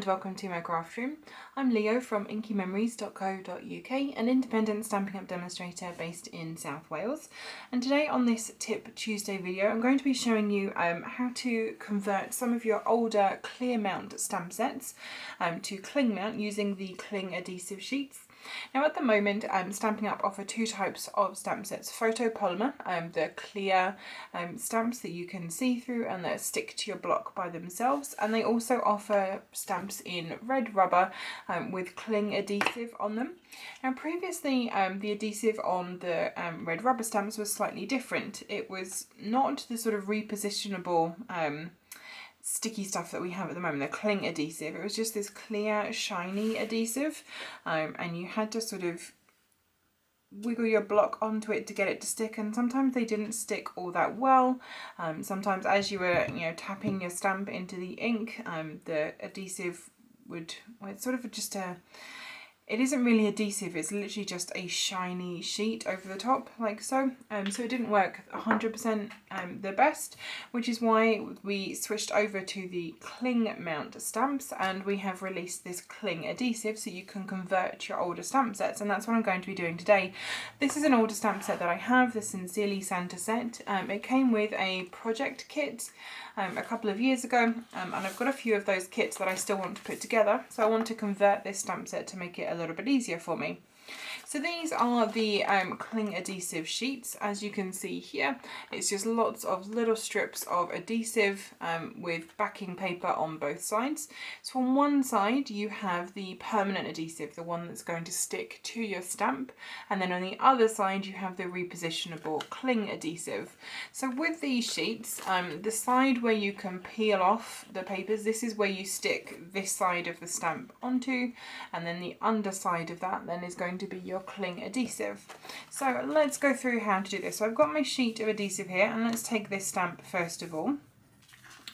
and welcome to my craft room. I'm Leo from inkymemories.co.uk, an independent Stampin' Up demonstrator based in South Wales. And today on this Tip Tuesday video, I'm going to be showing you how to convert some of your older clear mount stamp sets to cling mount using the cling adhesive sheets. Now at the moment, Stampin' Up offer two types of stamp sets: photopolymer, the clear stamps that you can see through and that stick to your block by themselves, and they also offer stamps in red rubber with cling adhesive on them. Now previously the adhesive on the red rubber stamps was slightly different. It was not the sort of repositionable sticky stuff that we have at the moment, the cling adhesive. It was just this clear shiny adhesive, and you had to sort of wiggle your block onto it to get it to stick, and sometimes they didn't stick all that well. Sometimes as you were tapping your stamp into the ink, the adhesive would, well, it's sort of just a, it isn't really adhesive, it's literally just a shiny sheet over the top, like so. So it didn't work 100% the best, which is why we switched over to the cling mount stamps, and we have released this cling adhesive so you can convert your older stamp sets, and that's what I'm going to be doing today. This is an older stamp set that I have, the Sincerely Santa set. It came with a project kit a couple of years ago, and I've got a few of those kits that I still want to put together, so I want to convert this stamp set to make it a little bit easier for me. So these are the cling adhesive sheets. As you can see here, it's just lots of little strips of adhesive with backing paper on both sides. So on one side you have the permanent adhesive, the one that's going to stick to your stamp, and then on the other side you have the repositionable cling adhesive. So with these sheets, the side where you can peel off the papers, this is where you stick this side of the stamp onto, and then the underside of that then is going to be your cling adhesive. So let's go through how to do this. So I've got my sheet of adhesive here, and let's take this stamp first of all.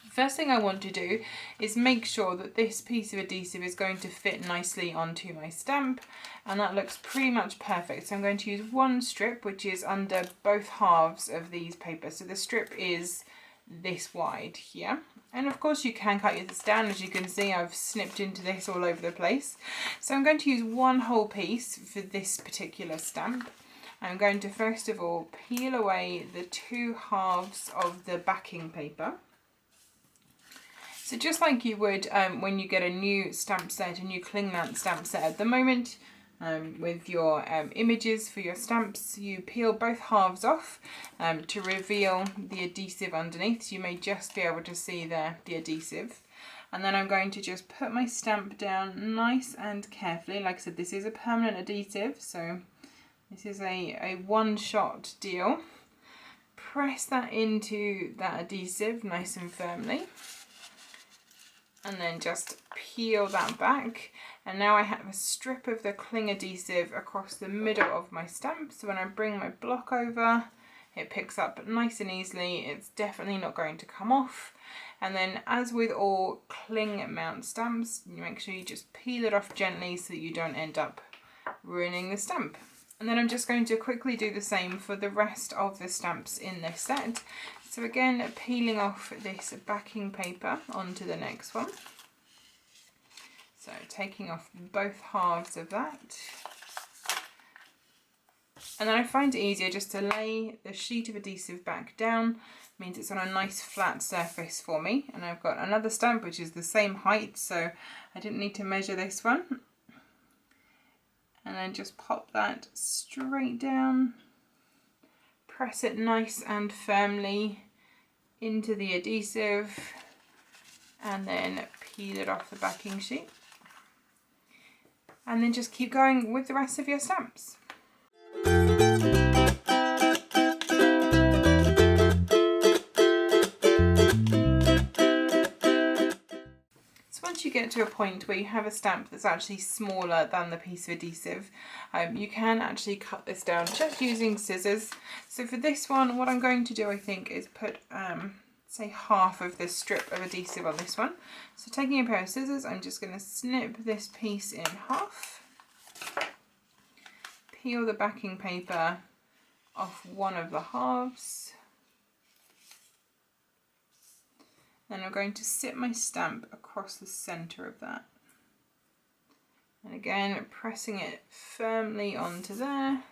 First thing I want to do is make sure that this piece of adhesive is going to fit nicely onto my stamp, and that looks pretty much perfect. So I'm going to use one strip which is under both halves of these papers. So the strip is this wide here, and of course you can cut this down. As you can see, I've snipped into this all over the place. So I'm going to use one whole piece for this particular stamp. I'm going to first of all peel away the two halves of the backing paper. So just like you would when you get a new stamp set, a new cling mount stamp set at the moment, with your images for your stamps, you peel both halves off to reveal the adhesive underneath. So you may just be able to see there the adhesive. And then I'm going to just put my stamp down nice and carefully. Like I said, this is a permanent adhesive, so this is a one-shot deal. Press that into that adhesive nice and firmly, and then just peel that back. And now I have a strip of the cling adhesive across the middle of my stamp, so when I bring my block over, it picks up nice and easily. It's definitely not going to come off. And then, as with all cling mount stamps, you make sure you just peel it off gently so that you don't end up ruining the stamp. And then I'm just going to quickly do the same for the rest of the stamps in this set. So again, peeling off this backing paper onto the next one. So taking off both halves of that. And then I find it easier just to lay the sheet of adhesive back down. It means it's on a nice flat surface for me. And I've got another stamp which is the same height, so I didn't need to measure this one. And then just pop that straight down. Press it nice and firmly into the adhesive, and then peel it off the backing sheet. And then just keep going with the rest of your stamps. Once you get to a point where you have a stamp that's actually smaller than the piece of adhesive, you can actually cut this down just using scissors. So for this one, what I'm going to do, I think, is put say half of this strip of adhesive on this one. So taking a pair of scissors, I'm just going to snip this piece in half, peel the backing paper off one of the halves, Then I'm going to sit my stamp across the centre of that. And again, pressing it firmly onto there.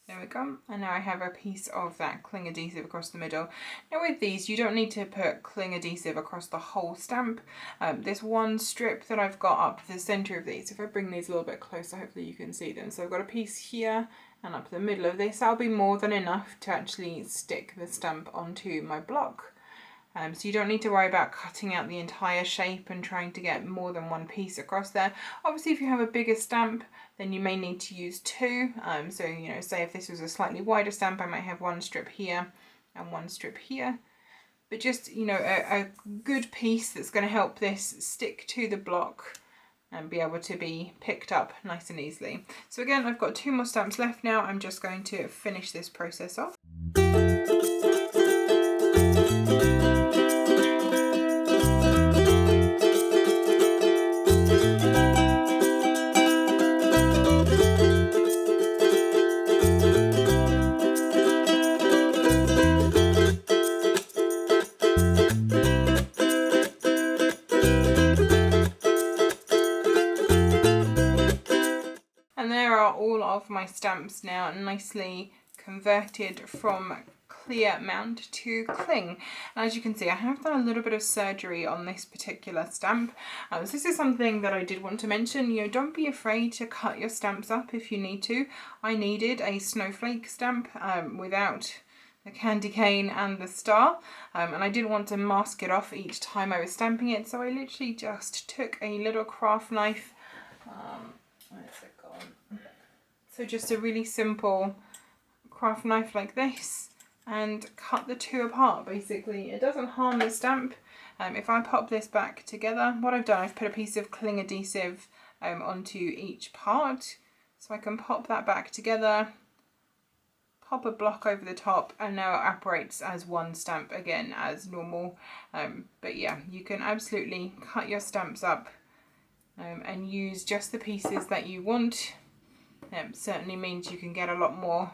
There we go, and now I have a piece of that cling adhesive across the middle. Now with these, you don't need to put cling adhesive across the whole stamp. There's one strip that I've got up the centre of these. If I bring these a little bit closer, hopefully you can see them. So I've got a piece here and up the middle of this. That'll be more than enough to actually stick the stamp onto my block. So you don't need to worry about cutting out the entire shape and trying to get more than one piece across there. Obviously, if you have a bigger stamp, then you may need to use two. So, you know, say if this was a slightly wider stamp, I might have one strip here and one strip here. But just, you know, a good piece that's going to help this stick to the block and be able to be picked up nice and easily. So again, I've got two more stamps left now. I'm just going to finish this process off. And there are all of my stamps now nicely converted from clear mount to cling. And as you can see, I have done a little bit of surgery on this particular stamp. So this is something that I did want to mention. You know, don't be afraid to cut your stamps up if you need to. I needed a snowflake stamp without the candy cane and the star, and I didn't want to mask it off each time I was stamping it, so I literally just took a little craft knife. Where's it gone? So just a really simple craft knife like this, and cut the two apart. Basically, it doesn't harm the stamp. If I pop this back together, what I've done, I've put a piece of cling adhesive onto each part, so I can pop that back together, pop a block over the top, and now it operates as one stamp again as normal. But yeah, you can absolutely cut your stamps up and use just the pieces that you want. Certainly means you can get a lot more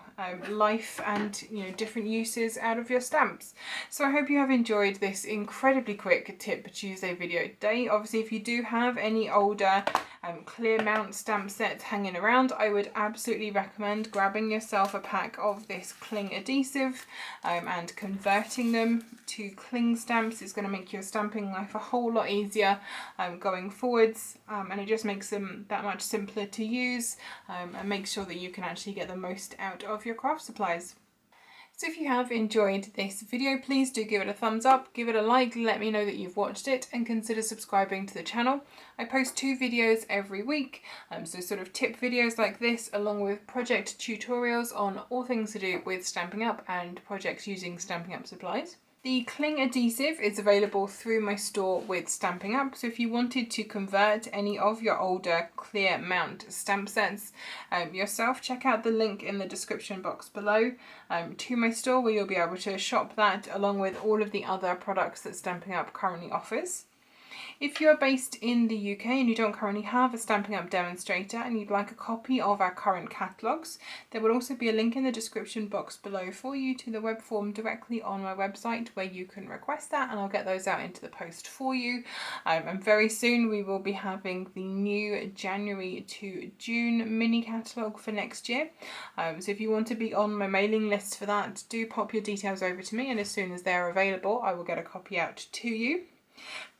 life and, you know, different uses out of your stamps. So I hope you have enjoyed this incredibly quick Tip Tuesday video today. Obviously, if you do have any older clear mount stamp sets hanging around, I would absolutely recommend grabbing yourself a pack of this cling adhesive and converting them to cling stamps. It's going to make your stamping life a whole lot easier going forwards, and it just makes them that much simpler to use and make sure that you can actually get the most out of your craft supplies. So if you have enjoyed this video, please do give it a thumbs up, give it a like, let me know that you've watched it, and consider subscribing to the channel. I post 2 videos every week, so sort of tip videos like this, along with project tutorials on all things to do with Stampin' Up and projects using Stampin' Up supplies. The cling adhesive is available through my store with Stampin' Up, so if you wanted to convert any of your older clear mount stamp sets yourself, check out the link in the description box below to my store, where you'll be able to shop that along with all of the other products that Stampin' Up currently offers. If you're based in the UK and you don't currently have a Stampin' Up demonstrator and you'd like a copy of our current catalogues, there will also be a link in the description box below for you to the web form directly on my website, where you can request that and I'll get those out into the post for you. And very soon we will be having the new January to June mini catalogue for next year. So if you want to be on my mailing list for that, do pop your details over to me, and as soon as they're available I will get a copy out to you.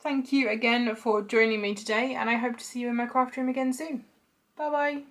Thank you again for joining me today, and I hope to see you in my craft room again soon. Bye bye.